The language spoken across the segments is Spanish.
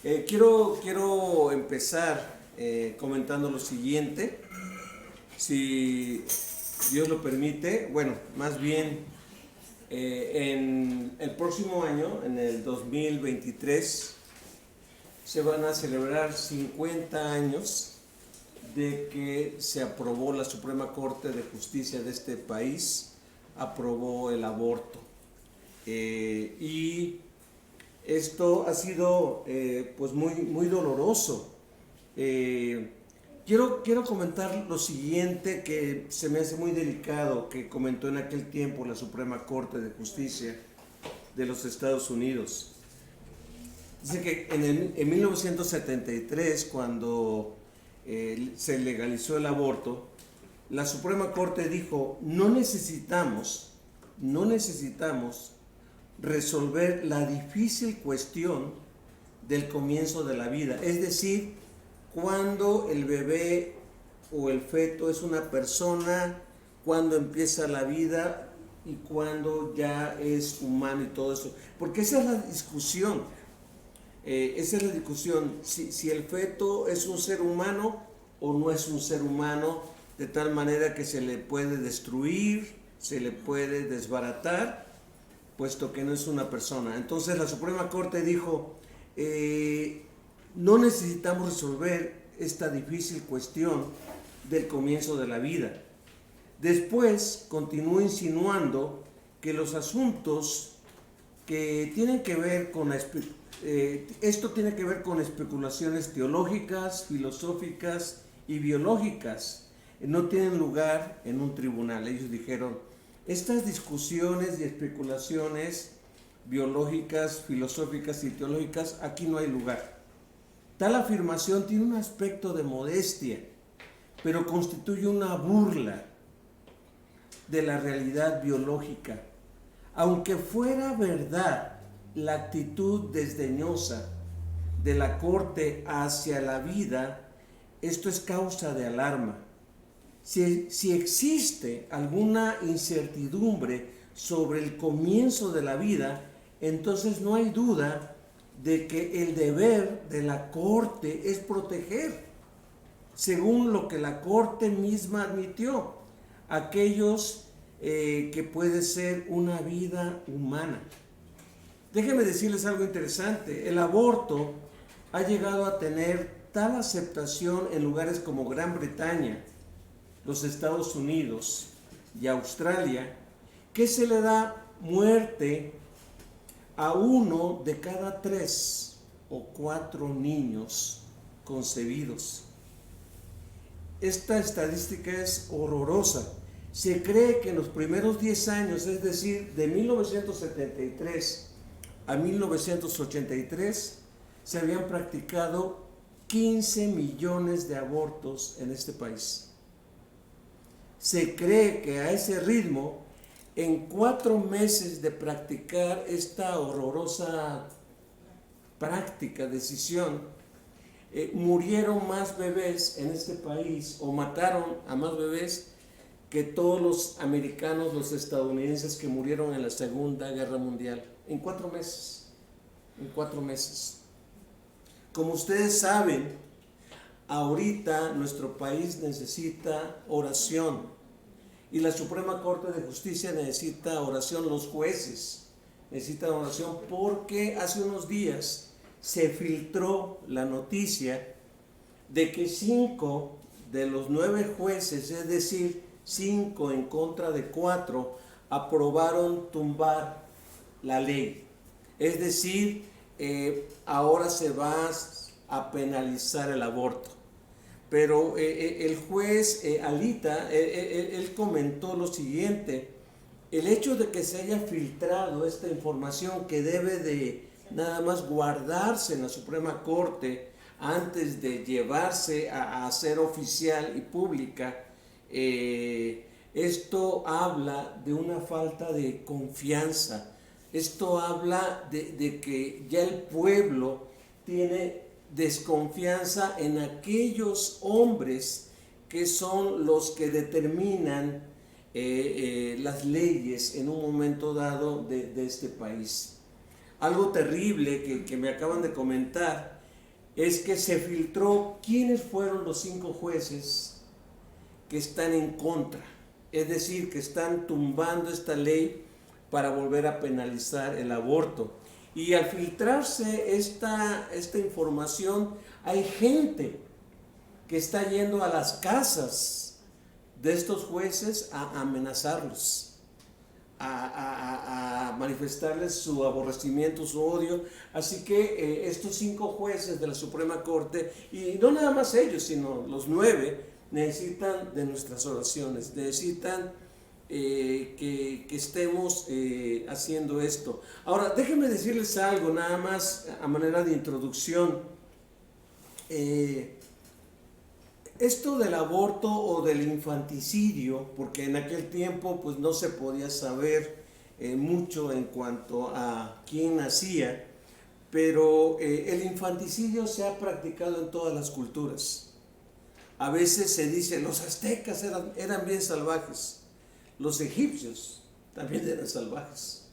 Quiero empezar comentando lo siguiente, si Dios lo permite. Bueno, más bien en el próximo año, en el 2023, se van a celebrar 50 años de que se aprobó, la Suprema Corte de Justicia de este país aprobó el aborto. Y esto ha sido pues muy doloroso. Quiero comentar lo siguiente que se me hace muy delicado, que comentó en aquel tiempo la Suprema Corte de Justicia de los Estados Unidos. Dice que en 1973, cuando se legalizó el aborto, la Suprema Corte dijo: no necesitamos resolver la difícil cuestión del comienzo de la vida, es decir, cuando el bebé o el feto es una persona, cuando empieza la vida y cuando ya es humano y todo eso, porque esa es la discusión. Si el feto es un ser humano o no es un ser humano, de tal manera que se le puede destruir, se le puede desbaratar, puesto que no es una persona. Entonces la Suprema Corte dijo: no necesitamos resolver esta difícil cuestión del comienzo de la vida. Después continuó insinuando que los asuntos que tienen que ver con esto tiene que ver con especulaciones teológicas, filosóficas y biológicas. No tienen lugar en un tribunal. Ellos dijeron: estas discusiones y especulaciones biológicas, filosóficas y teológicas, aquí no hay lugar. Tal afirmación tiene un aspecto de modestia, pero constituye una burla de la realidad biológica. Aunque fuera verdad la actitud desdeñosa de la Corte hacia la vida, esto es causa de alarma. Si existe alguna incertidumbre sobre el comienzo de la vida, entonces no hay duda de que el deber de la Corte es proteger, según lo que la Corte misma admitió, aquellos que puede ser una vida humana. Déjenme decirles algo interesante. El aborto ha llegado a tener tal aceptación en lugares como Gran Bretaña, los Estados Unidos y Australia, que se le da muerte a 1 de cada 3 o 4 niños concebidos. Esta estadística es horrorosa. Se cree que en los primeros 10 años, es decir, de 1973 a 1983, se habían practicado 15 millones de abortos en este país. Se cree que a ese ritmo, en 4 meses de practicar esta horrorosa práctica, decisión, murieron más bebés en este país, o mataron a más bebés que todos los americanos, los estadounidenses que murieron en la Segunda Guerra Mundial, en 4 meses. En 4 meses. Como ustedes saben, ahorita nuestro país necesita oración, y la Suprema Corte de Justicia necesita oración, los jueces necesitan oración, porque hace unos días se filtró la noticia de que 5 de los 9 jueces, es decir, 5 en contra de 4, aprobaron tumbar la ley. Es decir, ahora se va a penalizar el aborto. Pero el juez Alita, él comentó lo siguiente: el hecho de que se haya filtrado esta información, que debe de nada más guardarse en la Suprema Corte antes de llevarse a ser oficial y pública, esto habla de una falta de confianza. Esto habla de que ya el pueblo tiene desconfianza en aquellos hombres que son los que determinan las leyes en un momento dado de este país. Algo terrible que me acaban de comentar es que se filtró quiénes fueron los 5 jueces que están en contra, es decir, que están tumbando esta ley para volver a penalizar el aborto. Y al filtrarse esta información, hay gente que está yendo a las casas de estos jueces a amenazarlos, a manifestarles su aborrecimiento, su odio. Así que estos 5 jueces de la Suprema Corte, y no nada más ellos, sino los 9, necesitan de nuestras oraciones, necesitan que estemos haciendo esto. Ahora, déjenme decirles algo, nada más a manera de introducción. Esto del aborto o del infanticidio, porque en aquel tiempo pues no se podía saber mucho en cuanto a quién nacía, pero el infanticidio se ha practicado en todas las culturas. A veces se dice, los aztecas eran bien salvajes, los egipcios también eran salvajes,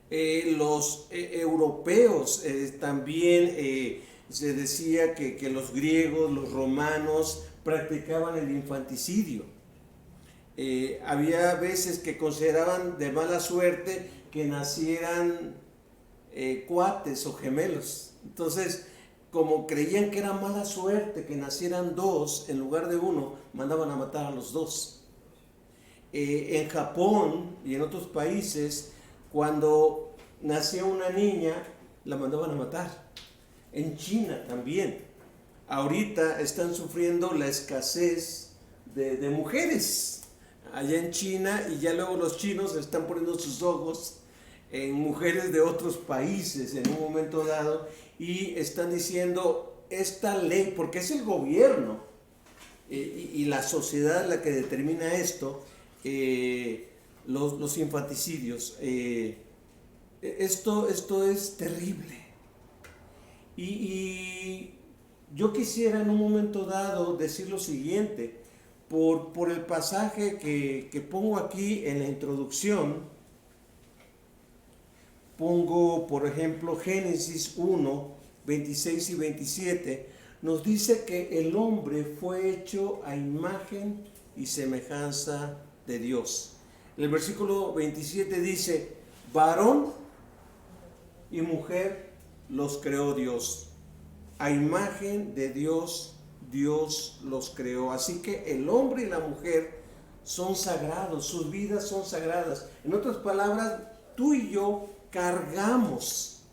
los europeos también se decía que los griegos, los romanos practicaban el infanticidio. Había veces que consideraban de mala suerte que nacieran cuates o gemelos. Entonces, como creían que era mala suerte que nacieran 2 en lugar de 1, mandaban a matar a los 2. En Japón y en otros países, cuando nacía una niña, la mandaban a matar. En China también. Ahorita están sufriendo la escasez de mujeres allá en China, y ya luego los chinos están poniendo sus ojos en mujeres de otros países en un momento dado, y están diciendo esta ley, porque es el gobierno y la sociedad la que determina esto, los infanticidios. Esto es terrible. Y yo quisiera en un momento dado decir lo siguiente, por el pasaje que pongo aquí en la introducción. Pongo, por ejemplo, Génesis 1, 26 y 27, nos dice que el hombre fue hecho a imagen y semejanza de Dios. El versículo 27 dice, varón y mujer los creó Dios. A imagen de Dios, Dios los creó. Así que el hombre y la mujer son sagrados, sus vidas son sagradas. En otras palabras, tú y yo cargamos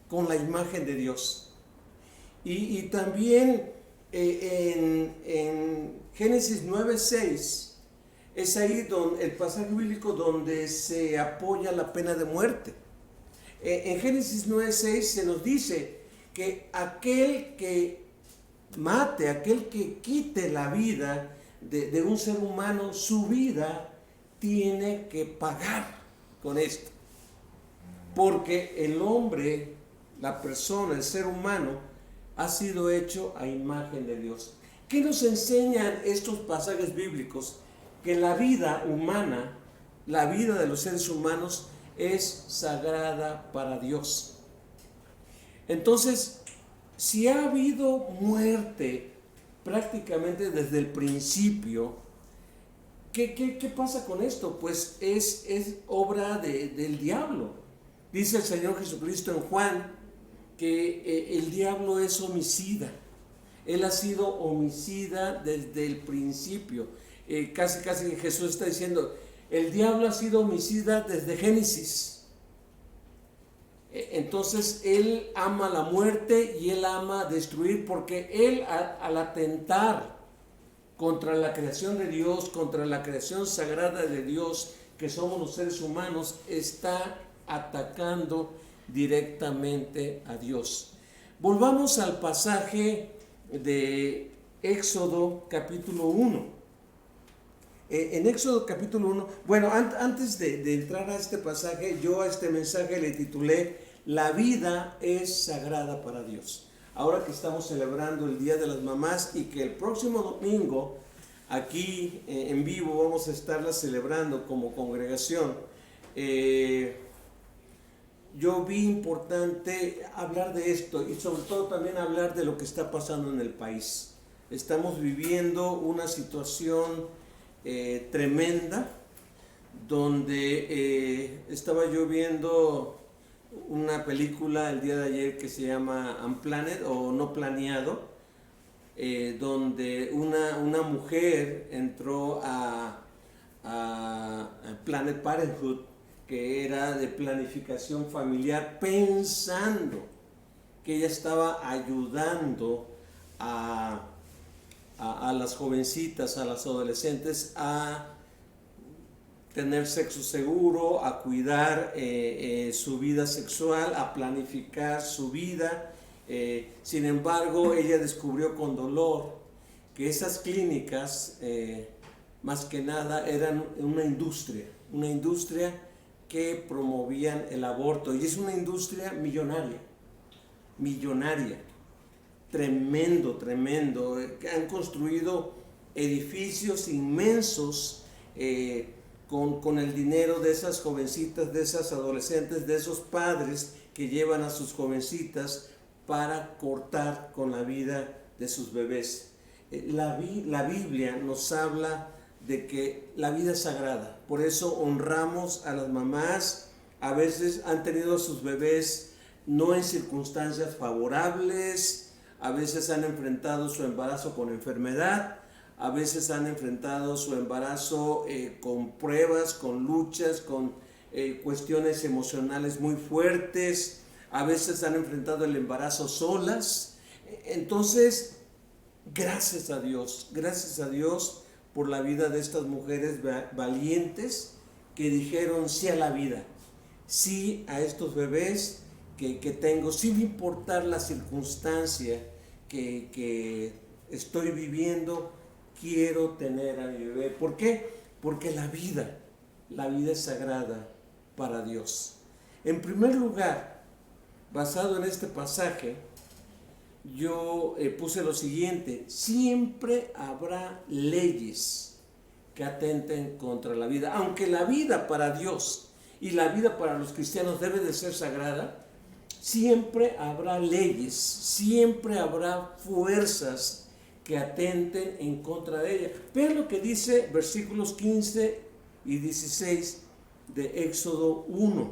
con la imagen de Dios. Y también en Génesis 9:6 es ahí donde el pasaje bíblico donde se apoya la pena de muerte. En Génesis 9:6 se nos dice que aquel que mate, aquel que quite la vida de un ser humano, su vida tiene que pagar con esto. Porque el hombre, la persona, el ser humano, ha sido hecho a imagen de Dios. ¿Qué nos enseñan estos pasajes bíblicos? Que la vida humana, la vida de los seres humanos, es sagrada para Dios. Entonces, si ha habido muerte prácticamente desde el principio, ¿qué pasa con esto? Pues es obra del diablo. Dice el Señor Jesucristo en Juan que el diablo es homicida. Él ha sido homicida desde el principio. Casi Jesús está diciendo, el diablo ha sido homicida desde Génesis. Entonces él ama la muerte y él ama destruir, porque él al atentar contra la creación de Dios, contra la creación sagrada de Dios, que somos los seres humanos, está atacando directamente a Dios. Volvamos al pasaje de Éxodo capítulo 1. En Éxodo capítulo 1, bueno, antes de entrar a este pasaje, yo a este mensaje le titulé La vida es sagrada para Dios. Ahora que estamos celebrando el Día de las Mamás y que el próximo domingo aquí en vivo vamos a estarla celebrando como congregación, yo vi importante hablar de esto y sobre todo también hablar de lo que está pasando en el país. Estamos viviendo una situación tremenda, donde estaba yo viendo una película el día de ayer que se llama Unplanned o No Planeado, donde una mujer entró a Planned Parenthood, que era de planificación familiar, pensando que ella estaba ayudando a las jovencitas, a las adolescentes a tener sexo seguro, a cuidar su vida sexual, a planificar su vida. Sin embargo, ella descubrió con dolor que esas clínicas, más que nada, eran una industria que promovían el aborto, y es una industria millonaria, tremendo, que han construido edificios inmensos con el dinero de esas jovencitas, de esas adolescentes, de esos padres que llevan a sus jovencitas para cortar con la vida de sus bebés. La Biblia nos habla de que la vida es sagrada, por eso honramos a las mamás. A veces han tenido a sus bebés no en circunstancias favorables, a veces han enfrentado su embarazo con enfermedad, a veces han enfrentado su embarazo con pruebas, con luchas, con cuestiones emocionales muy fuertes, a veces han enfrentado el embarazo solas. Entonces, gracias a Dios por la vida de estas mujeres valientes que dijeron sí a la vida, sí a estos bebés que tengo, sin importar la circunstancia que estoy viviendo, quiero tener a mi bebé. ¿Por qué? Porque la vida es sagrada para Dios. En primer lugar, basado en este pasaje, yo puse lo siguiente: siempre habrá leyes que atenten contra la vida. Aunque la vida para Dios y la vida para los cristianos debe de ser sagrada, siempre habrá leyes, siempre habrá fuerzas que atenten en contra de ella. Vean lo que dice versículos 15 y 16 de Éxodo 1.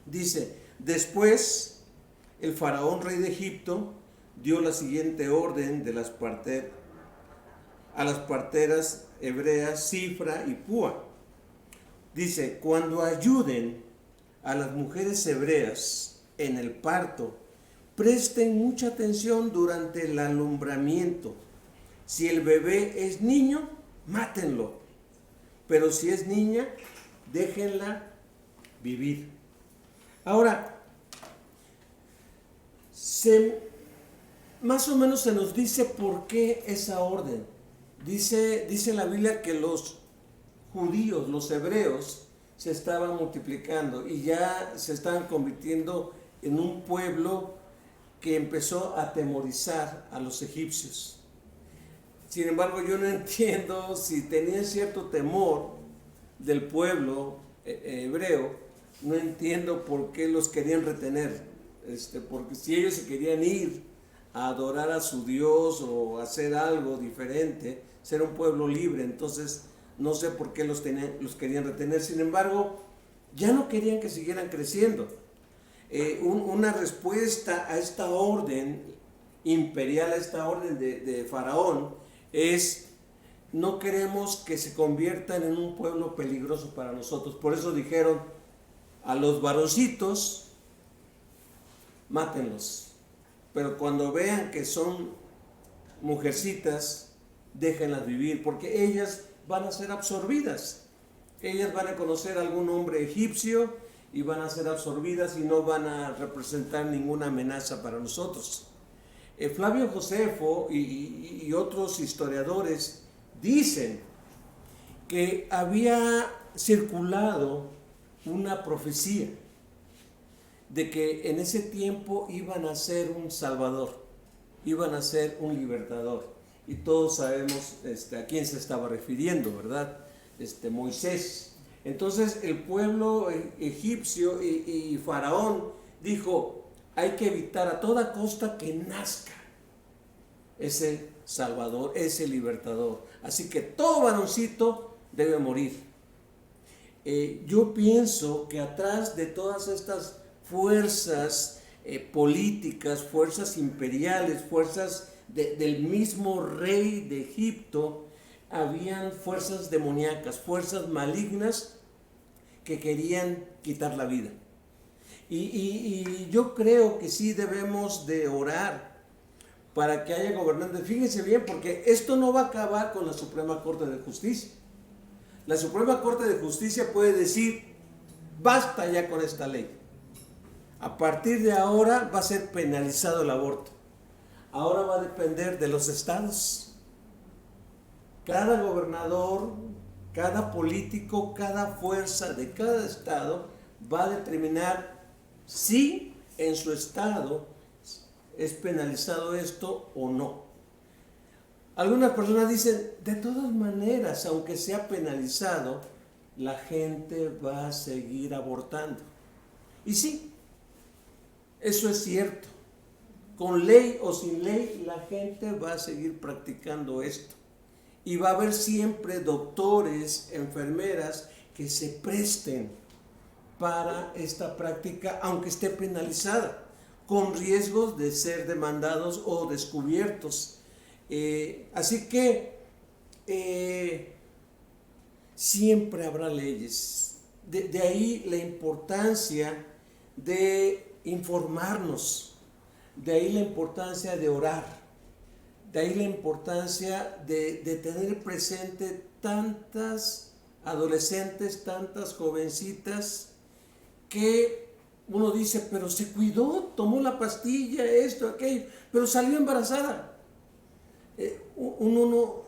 Dice: después el faraón rey de Egipto dio la siguiente orden a las parteras hebreas Cifra y Púa. Dice: cuando ayuden a las mujeres hebreas en el parto, presten mucha atención durante el alumbramiento. Si el bebé es niño, mátenlo, pero si es niña, déjenla vivir. Ahora, más o menos se nos dice por qué esa orden. Dice la Biblia que los judíos, los hebreos, se estaban multiplicando y ya se estaban convirtiendo en un pueblo que empezó a atemorizar a los egipcios. Sin embargo, yo no entiendo si tenían cierto temor del pueblo hebreo, no entiendo por qué los querían retener, porque si ellos se querían ir a adorar a su Dios o hacer algo diferente, ser un pueblo libre, entonces no sé por qué los querían retener. Sin embargo, ya no querían que siguieran creciendo. Una respuesta a esta orden imperial, a esta orden de Faraón, es: no queremos que se conviertan en un pueblo peligroso para nosotros. Por eso dijeron: a los varoncitos, mátenlos, pero cuando vean que son mujercitas, déjenlas vivir, porque ellas van a ser absorbidas. Ellas van a conocer a algún hombre egipcio y van a ser absorbidas y no van a representar ninguna amenaza para nosotros. Flavio Josefo y otros historiadores dicen que había circulado una profecía de que en ese tiempo iban a ser un salvador, iban a ser un libertador, y todos sabemos a quién se estaba refiriendo, ¿verdad? Moisés. Entonces el pueblo egipcio y Faraón dijo, hay que evitar a toda costa que nazca ese Salvador, ese libertador. Así que todo varoncito debe morir. Yo pienso que atrás de todas estas fuerzas políticas, fuerzas imperiales, fuerzas del mismo rey de Egipto, habían fuerzas demoníacas, fuerzas malignas que querían quitar la vida. Y yo creo que sí debemos de orar para que haya gobernantes. Fíjense bien, porque esto no va a acabar con la Suprema Corte de Justicia. La Suprema Corte de Justicia puede decir, basta ya con esta ley. A partir de ahora va a ser penalizado el aborto. Ahora va a depender de los estados. Cada gobernador, cada político, cada fuerza de cada estado va a determinar si en su estado es penalizado esto o no. Algunas personas dicen, de todas maneras, aunque sea penalizado, la gente va a seguir abortando. Y sí, eso es cierto. Con ley o sin ley, la gente va a seguir practicando esto. Y va a haber siempre doctores, enfermeras que se presten para esta práctica, aunque esté penalizada, con riesgos de ser demandados o descubiertos. Así que siempre habrá leyes. De ahí la importancia de informarnos, de ahí la importancia de orar, de ahí la importancia de tener presente tantas adolescentes, tantas jovencitas que uno dice, pero se cuidó, tomó la pastilla, esto, aquello, pero salió embarazada. Uno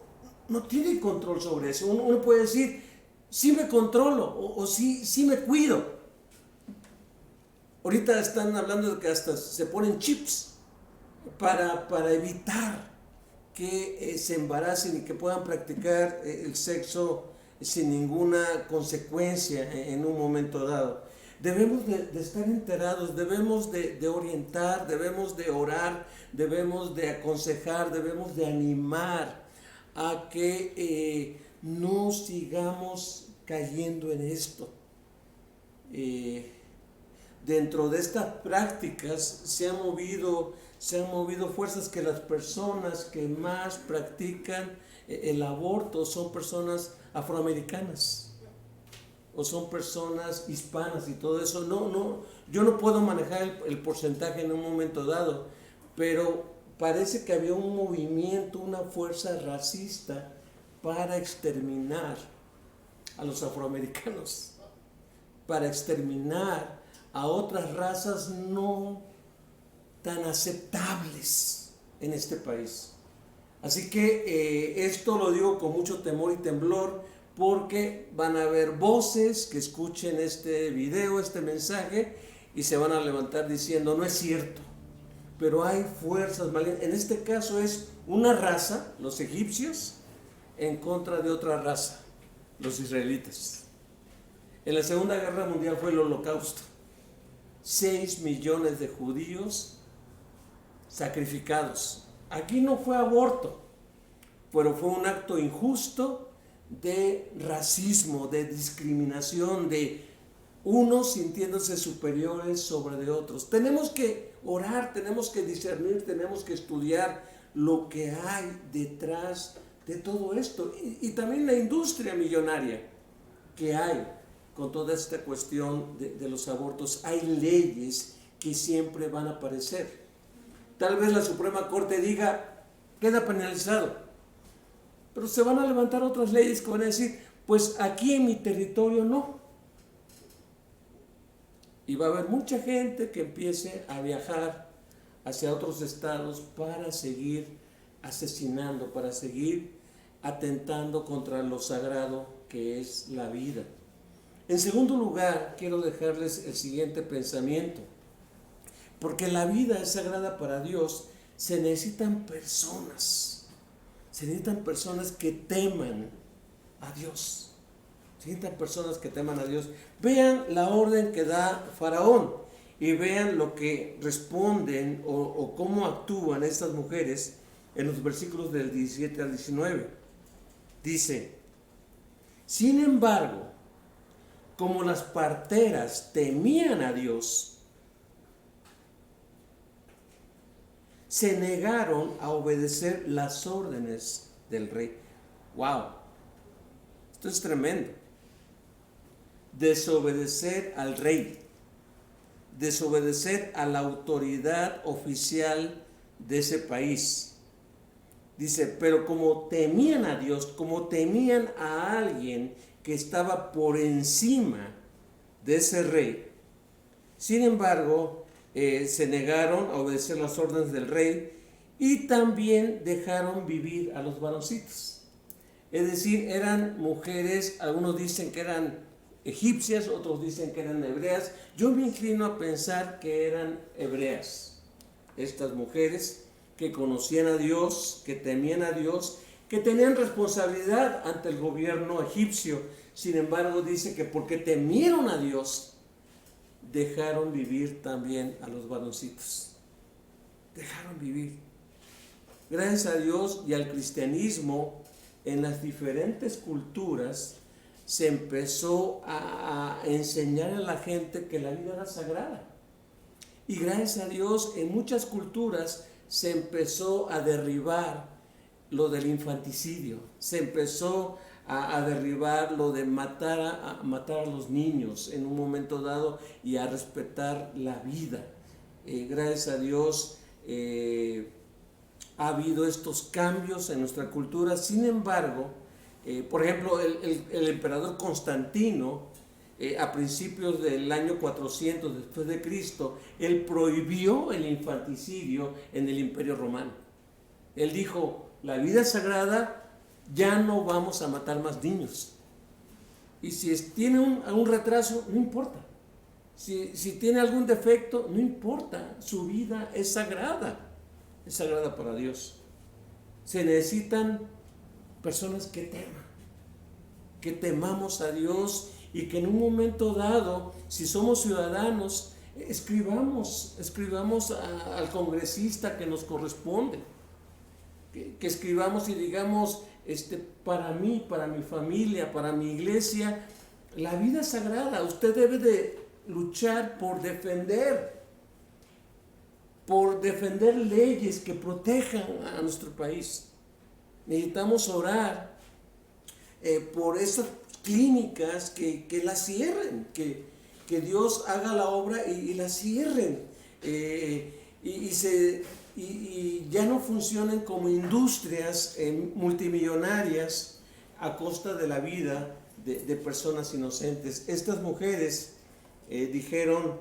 no tiene control sobre eso. Uno puede decir, sí me controlo o sí me cuido. Ahorita están hablando de que hasta se ponen chips para evitar que se embaracen y que puedan practicar el sexo sin ninguna consecuencia en un momento dado. Debemos de estar enterados, debemos de orientar, debemos de orar, debemos de aconsejar, debemos de animar a que no sigamos cayendo en esto. Dentro de estas prácticas se han movido fuerzas que las personas que más practican el aborto son personas afroamericanas o son personas hispanas y todo eso. Yo no puedo manejar el porcentaje en un momento dado, pero parece que había un movimiento, una fuerza racista para exterminar a los afroamericanos, para exterminar a otras razas no tan aceptables en este país. Así que esto lo digo con mucho temor y temblor, porque van a haber voces que escuchen este video, este mensaje, y se van a levantar diciendo, no es cierto, pero hay fuerzas malignas. En este caso es una raza, los egipcios, en contra de otra raza, los israelitas. En la Segunda Guerra Mundial fue el Holocausto. 6 millones de judíos sacrificados. Aquí no fue aborto, pero fue un acto injusto de racismo, de discriminación, de unos sintiéndose superiores sobre de otros. Tenemos que orar, tenemos que discernir, tenemos que estudiar lo que hay detrás de todo esto y también la industria millonaria que hay con toda esta cuestión de los abortos. Hay leyes que siempre van a aparecer. Tal vez la Suprema Corte diga, queda penalizado, pero se van a levantar otras leyes que van a decir, pues aquí en mi territorio no. Y va a haber mucha gente que empiece a viajar hacia otros estados para seguir asesinando, para seguir atentando contra lo sagrado que es la vida. En segundo lugar, quiero dejarles el siguiente pensamiento. Porque la vida es sagrada para Dios, se necesitan personas que teman a Dios. sientan personas que teman a Dios. Vean la orden que da Faraón y vean lo que responden o cómo actúan estas mujeres en los versículos del 17 al 19. Dice: sin embargo, como las parteras temían a Dios, se negaron a obedecer las órdenes del rey. ¡Wow! Esto es tremendo. Desobedecer al rey, desobedecer a la autoridad oficial de ese país. Dice, pero como temían a Dios, como temían a alguien que estaba por encima de ese rey, sin embargo, se negaron a obedecer las órdenes del rey y también dejaron vivir a los varoncitos. Es decir, eran mujeres, algunos dicen que eran egipcias, otros dicen que eran hebreas. Yo me inclino a pensar que eran hebreas. Estas mujeres que conocían a Dios, que temían a Dios, que tenían responsabilidad ante el gobierno egipcio. Sin embargo, dice que porque temieron a Dios, dejaron vivir también a los varoncitos. Dejaron vivir. Gracias a Dios y al cristianismo, en las diferentes culturas se empezó a enseñar a la gente que la vida era sagrada. Y gracias a Dios, en muchas culturas se empezó a derribar lo del infanticidio, se empezó a derribar lo de matar a los niños en un momento dado y a respetar la vida. Gracias a Dios ha habido estos cambios en nuestra cultura. Sin embargo, por ejemplo, el emperador Constantino, a principios del año 400 después de Cristo, él prohibió el infanticidio en el Imperio Romano. Él dijo, la vida es sagrada, ya no vamos a matar más niños. Y si tiene algún retraso, no importa. Si tiene algún defecto, no importa. Su vida es sagrada para Dios. Se necesitan personas que teman, que temamos a Dios y que en un momento dado, si somos ciudadanos, escribamos al congresista que nos corresponde, que escribamos y digamos, para mí, para mi familia, para mi iglesia, la vida es sagrada. Usted debe de luchar por defender leyes que protejan a nuestro país. Necesitamos orar por esas clínicas que las cierren, que Dios haga la obra y las cierren, y ya no funcionen como industrias multimillonarias a costa de la vida de personas inocentes. Estas mujeres dijeron,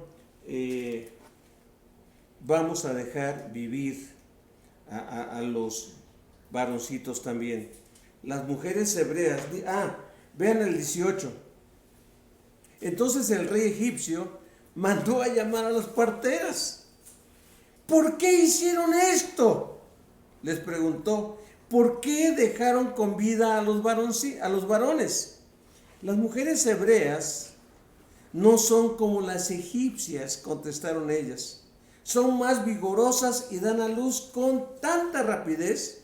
vamos a dejar vivir a los varoncitos también. Las mujeres hebreas, vean el 18. Entonces el rey egipcio mandó a llamar a las parteras. ¿Por qué hicieron esto?, les preguntó. ¿Por qué dejaron con vida a los varones? Las mujeres hebreas no son como las egipcias, contestaron ellas. Son más vigorosas y dan a luz con tanta rapidez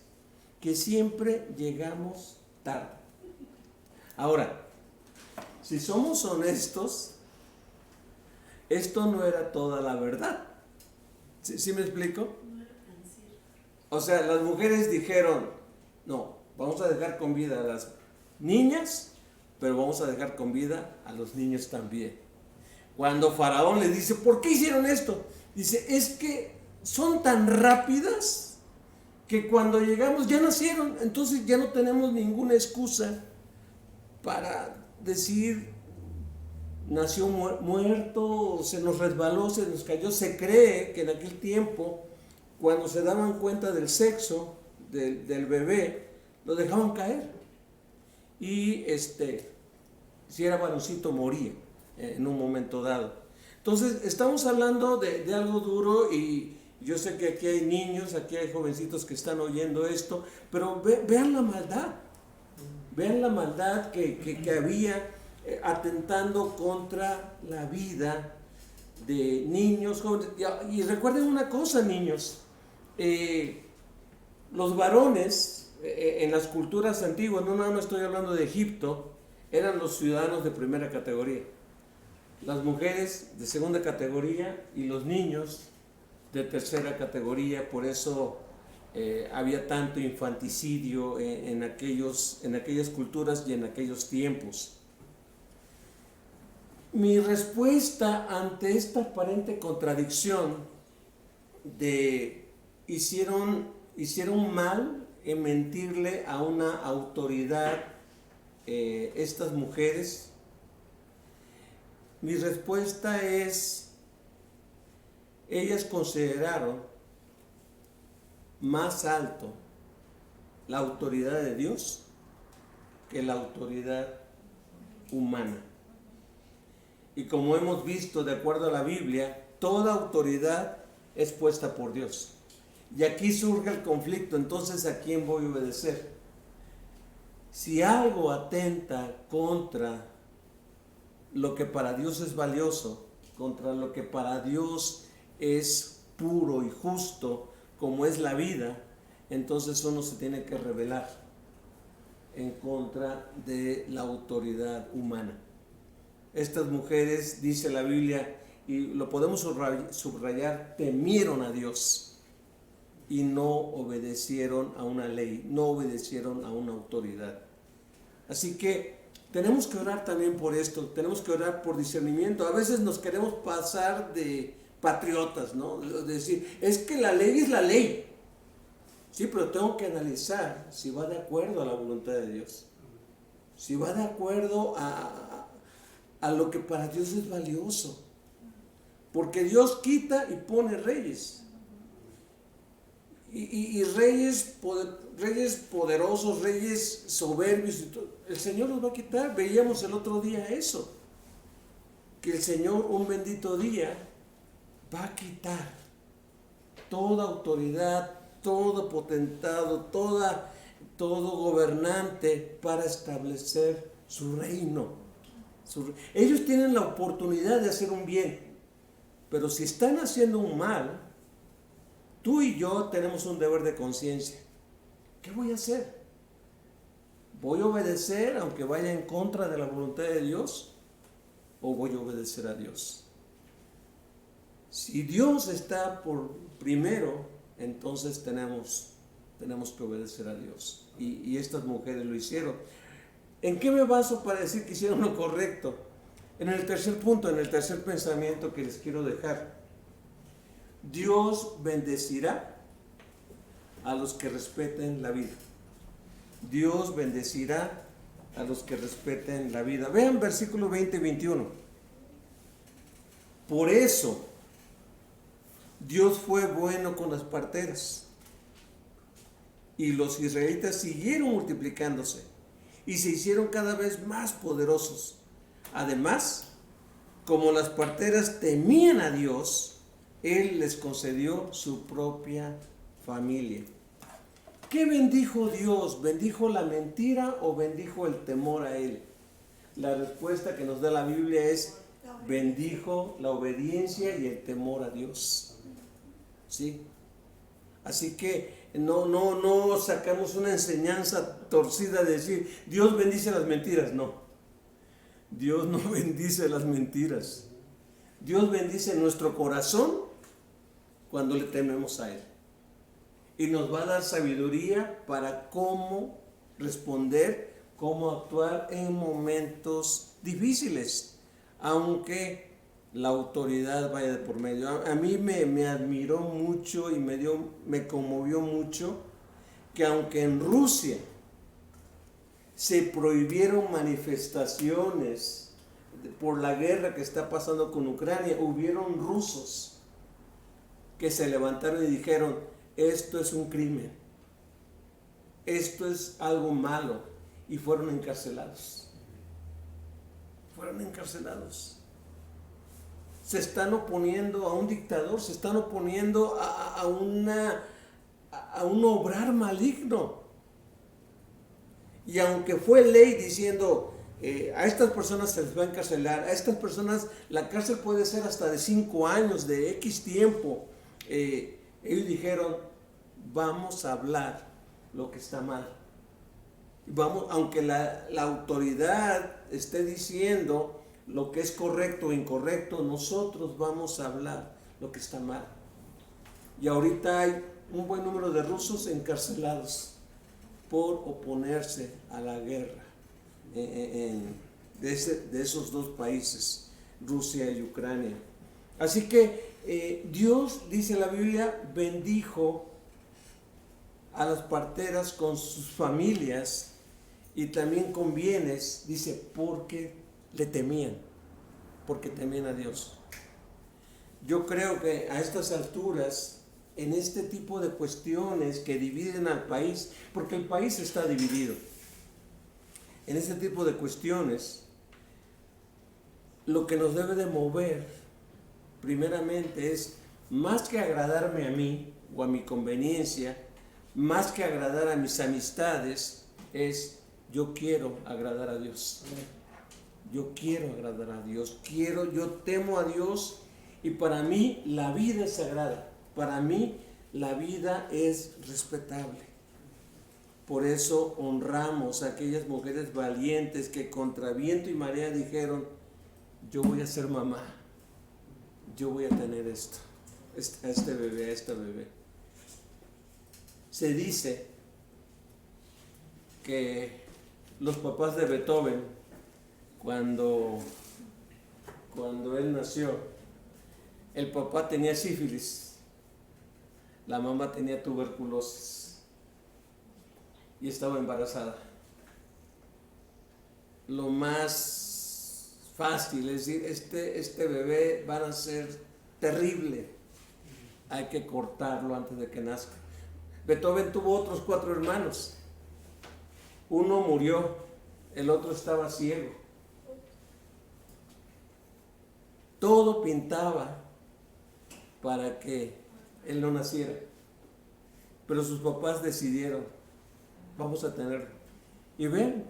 que siempre llegamos tarde. Ahora, si somos honestos, esto no era toda la verdad. ¿Sí me explico? O sea, las mujeres dijeron, no, vamos a dejar con vida a las niñas, pero vamos a dejar con vida a los niños también. Cuando Faraón le dice, ¿por qué hicieron esto? Dice, es que son tan rápidas que cuando llegamos ya nacieron, entonces ya no tenemos ninguna excusa para decir, nació muerto, se nos resbaló, se nos cayó. Se cree que en aquel tiempo, cuando se daban cuenta del sexo del bebé, lo dejaban caer. Y si era varoncito, moría en un momento dado. Entonces, estamos hablando de algo duro, y yo sé que aquí hay niños, aquí hay jovencitos que están oyendo esto, pero vean la maldad. Vean la maldad que había atentando contra la vida de niños, jóvenes. Y recuerden una cosa, niños, los varones en las culturas antiguas, no nada más estoy hablando de Egipto, eran los ciudadanos de primera categoría, las mujeres de segunda categoría y los niños de tercera categoría. Por eso había tanto infanticidio en aquellas culturas y en aquellos tiempos. Mi respuesta ante esta aparente contradicción de hicieron mal en mentirle a una autoridad estas mujeres, mi respuesta es: ellas consideraron más alto la autoridad de Dios que la autoridad humana. Y como hemos visto, de acuerdo a la Biblia, toda autoridad es puesta por Dios. Y aquí surge el conflicto. Entonces, ¿a quién voy a obedecer? Si algo atenta contra lo que para Dios es valioso, contra lo que para Dios es puro y justo, como es la vida, entonces uno se tiene que rebelar en contra de la autoridad humana. Estas mujeres, dice la Biblia, y lo podemos subrayar, temieron a Dios y no obedecieron a una ley, no obedecieron a una autoridad. Así que tenemos que orar también por esto, tenemos que orar por discernimiento. A veces nos queremos pasar de patriotas, ¿no? De decir, es que la ley es la ley. Sí, pero tengo que analizar si va de acuerdo a la voluntad de Dios, si va de acuerdo a lo que para Dios es valioso. Porque Dios quita y pone reyes. Y reyes poderosos, reyes soberbios. El Señor los va a quitar. Veíamos el otro día eso. Que el Señor un bendito día va a quitar toda autoridad, todo potentado, todo gobernante para establecer su reino. Ellos tienen la oportunidad de hacer un bien, pero si están haciendo un mal, tú y yo tenemos un deber de conciencia. ¿Qué voy a hacer? ¿Voy a obedecer aunque vaya en contra de la voluntad de Dios? ¿O voy a obedecer a Dios? Si Dios está por primero, entonces tenemos que obedecer a Dios. Y estas mujeres lo hicieron. ¿En qué me baso para decir que hicieron lo correcto? En el tercer punto, en el tercer pensamiento que les quiero dejar. Dios bendecirá a los que respeten la vida. Dios bendecirá a los que respeten la vida. Vean versículo 20 y 21. Por eso Dios fue bueno con las parteras, y los israelitas siguieron multiplicándose y se hicieron cada vez más poderosos. Además, como las parteras temían a Dios, Él les concedió su propia familia. ¿Qué bendijo Dios? ¿Bendijo la mentira o bendijo el temor a Él? La respuesta que nos da la Biblia es: bendijo la obediencia y el temor a Dios. ¿Sí? Así que no sacamos una enseñanza torcida de decir Dios bendice las mentiras. No, Dios no bendice las mentiras. Dios bendice nuestro corazón cuando le tememos a Él, y nos va a dar sabiduría para cómo responder, cómo actuar en momentos difíciles, aunque la autoridad vaya de por medio. A mí me admiró mucho y me conmovió mucho que aunque en Rusia se prohibieron manifestaciones por la guerra que está pasando con Ucrania, hubieron rusos que se levantaron y dijeron: esto es un crimen, esto es algo malo, y fueron encarcelados. Se están oponiendo a un dictador, se están oponiendo a un obrar maligno. Y aunque fue ley diciendo a estas personas se les va a encarcelar, a estas personas la cárcel puede ser hasta de 5 años, de X tiempo. Ellos dijeron, vamos a hablar lo que está mal. Vamos, aunque la autoridad esté diciendo lo que es correcto o incorrecto, nosotros vamos a hablar lo que está mal. Y ahorita hay un buen número de rusos encarcelados por oponerse a la guerra de esos dos países, Rusia y Ucrania. Así que Dios, dice la Biblia, bendijo a las parteras con sus familias y también con bienes, dice, porque le temían, porque temían a Dios. Yo creo que a estas alturas, en este tipo de cuestiones que dividen al país, porque el país está dividido, en este tipo de cuestiones, lo que nos debe de mover, primeramente, es más que agradarme a mí o a mi conveniencia, más que agradar a mis amistades, es yo quiero agradar a Dios. Yo quiero agradar a Dios, yo temo a Dios, y para mí la vida es sagrada, para mí la vida es respetable. Por eso honramos a aquellas mujeres valientes que contra viento y marea dijeron, yo voy a ser mamá, yo voy a tener esto, a este bebé, a esta bebé. Se dice que los papás de Beethoven, cuando él nació, el papá tenía sífilis, la mamá tenía tuberculosis y estaba embarazada. Lo más fácil es decir, este bebé va a ser terrible, hay que cortarlo antes de que nazca. Beethoven tuvo otros 4 hermanos, uno murió, el otro estaba ciego. Todo pintaba para que él no naciera, pero sus papás decidieron, vamos a tenerlo. Y ven,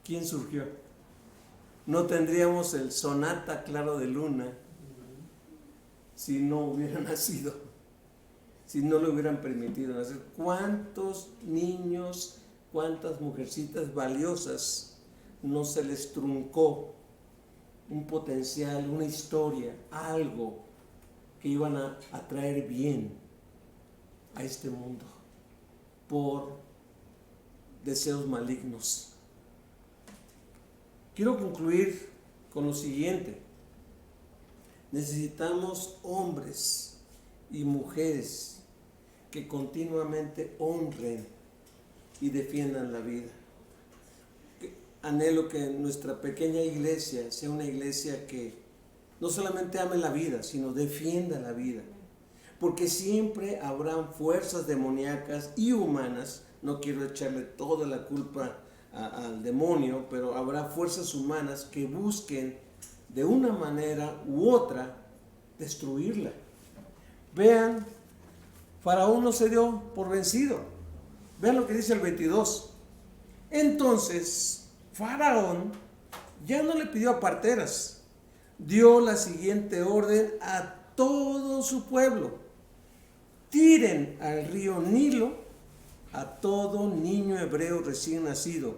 ¿quién surgió? No tendríamos el Sonata Claro de Luna si no hubiera nacido, si no le hubieran permitido nacer. ¿Cuántos niños, cuántas mujercitas valiosas no se les truncó un potencial, una historia, algo que iban a traer bien a este mundo por deseos malignos? Quiero concluir con lo siguiente. Necesitamos hombres y mujeres que continuamente honren y defiendan la vida. Anhelo que nuestra pequeña iglesia sea una iglesia que no solamente ame la vida, sino defienda la vida. Porque siempre habrán fuerzas demoníacas y humanas, no quiero echarle toda la culpa al demonio, pero habrá fuerzas humanas que busquen de una manera u otra destruirla. Vean, Faraón no se dio por vencido. Vean lo que dice el 22. Entonces Faraón ya no le pidió a parteras, dio la siguiente orden a todo su pueblo: tiren al río Nilo a todo niño hebreo recién nacido,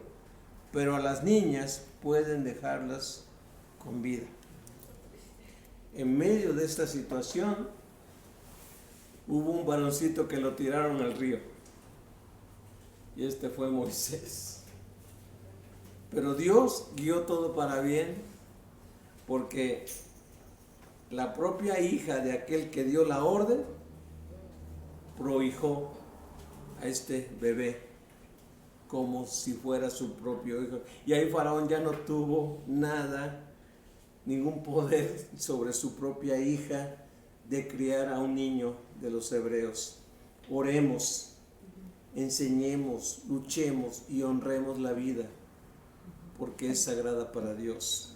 pero a las niñas pueden dejarlas con vida. En medio de esta situación hubo un varoncito que lo tiraron al río, y este fue Moisés. Pero Dios guió todo para bien, porque la propia hija de aquel que dio la orden prohijó a este bebé como si fuera su propio hijo. Y ahí Faraón ya no tuvo nada, ningún poder sobre su propia hija de criar a un niño de los hebreos. Oremos, enseñemos, luchemos y honremos la vida, porque es sagrada para Dios.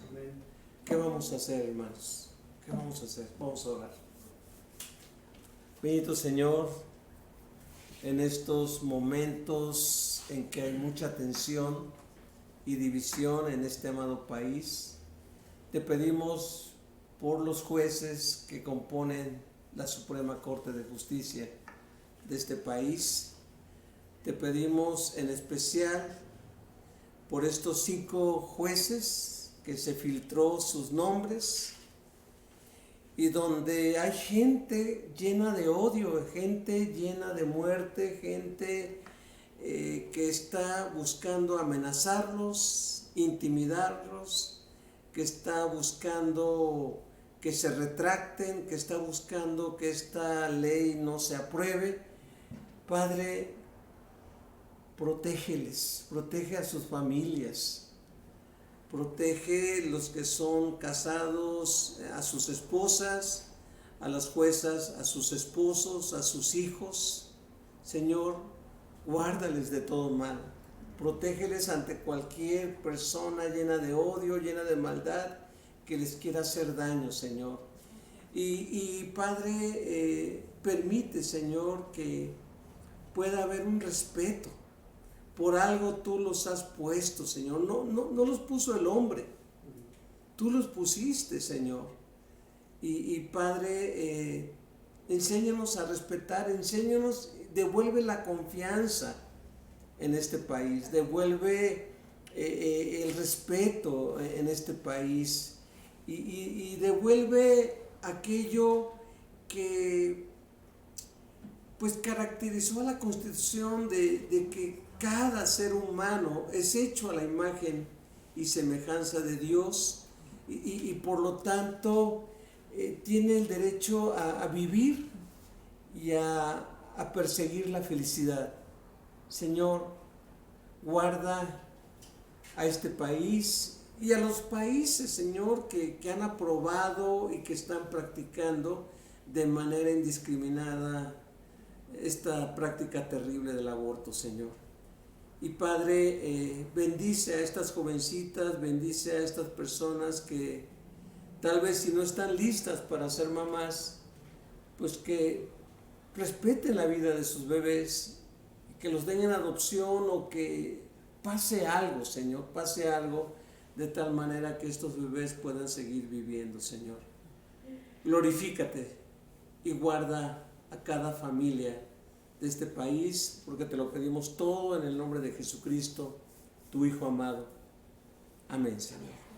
¿Qué vamos a hacer, hermanos? ¿Qué vamos a hacer? Vamos a orar. Bendito Señor, en estos momentos en que hay mucha tensión, y división en este amado país. Te pedimos por los jueces que componen la Suprema Corte de Justicia de este país. Te pedimos en especial por estos 5 jueces que se filtró sus nombres y donde hay gente llena de odio, gente llena de muerte, gente que está buscando amenazarlos, intimidarlos, que está buscando que se retracten, que está buscando que esta ley no se apruebe. Padre, protégeles, protege a sus familias, protege los que son casados, a sus esposas, a las juezas, a sus esposos, a sus hijos. Señor, guárdales de todo mal, protégeles ante cualquier persona llena de odio, llena de maldad, que les quiera hacer daño, Señor. Y Padre, permite, Señor, que pueda haber un respeto. Por algo tú los has puesto, Señor. No los puso el hombre. Tú los pusiste, Señor. Y Padre, enséñanos a respetar, enséñanos, devuelve la confianza en este país, devuelve el respeto en este país y devuelve aquello que pues caracterizó a la Constitución de que cada ser humano es hecho a la imagen y semejanza de Dios y por lo tanto tiene el derecho a vivir y a perseguir la felicidad. Señor, guarda a este país y a los países, Señor, que han aprobado y que están practicando de manera indiscriminada esta práctica terrible del aborto, Señor. Y Padre, bendice a estas jovencitas, bendice a estas personas que tal vez si no están listas para ser mamás, pues que respeten la vida de sus bebés, que los den en adopción o que pase algo, Señor, pase algo de tal manera que estos bebés puedan seguir viviendo, Señor. Glorifícate y guarda a cada familia de este país, porque te lo pedimos todo en el nombre de Jesucristo, tu Hijo amado. Amén, Señor.